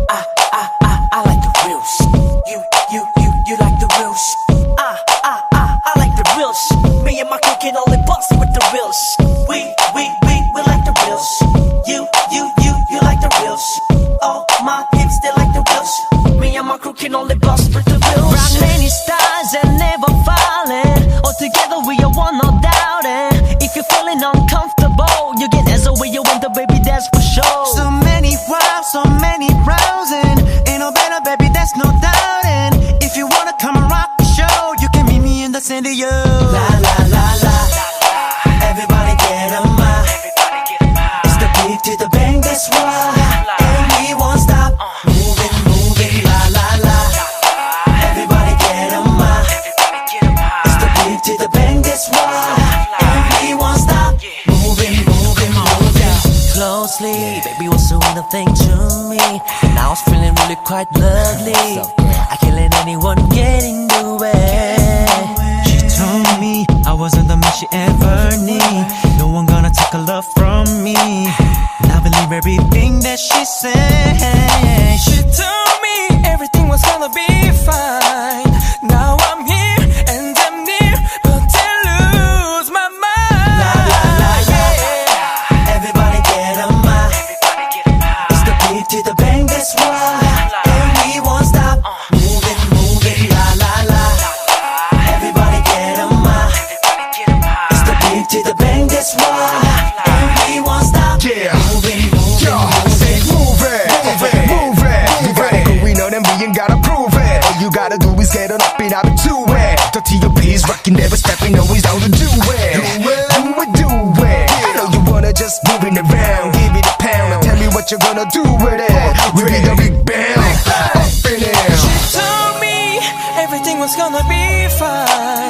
I like the real shit. You like the real shit. I like the real shit. Me and my crew can only bust with the real shit. We like the real shit. You like the real shit. All my hips, they like the real shit. Me and my crew can only bust with the real shit. Rock many stars and never falling. All together we are one, no doubting. If you're feeling uncomfortable, you can answer where you want the baby, that's for sure. So many wild, so many browsing. Ain't no better, baby, that's no doubting. If you wanna come and rock the show, you can meet me in the studio. La la la la. Everybody get a mind. It's the beat to the bang, that's why. And we won't stop. Moving, la la la. Everybody get a mind. It's the beat to the bang, that's why. And we won't stop. Moving. Closely, baby, what's the one thing to me? And I was feeling really quite lovely. I can't let anyone get in the way. She told me I wasn't the man she ever need. No one gonna take her love from me. And I believe everything that she said. She told me everything was gonna be fine. Now I'm here and I'm near, but I lose my mind. La la la yeah. Everybody get a mind. It's the beat to the bang, that's why. And we won't stop. Moving, la la la. Everybody get a mind. It's the beat to the bang, that's why. And we won't stop. Yeah. Say move it. We know them we ain't gotta prove it. All you gotta do is get on up and out and do it. The T.O.P.'s rockin', never stepping, always down to do it. Do it. I know you wanna just moving around. Give it a pound and tell me what you're gonna do with it. We be the big bang. Up in there. She told me everything was gonna be fine.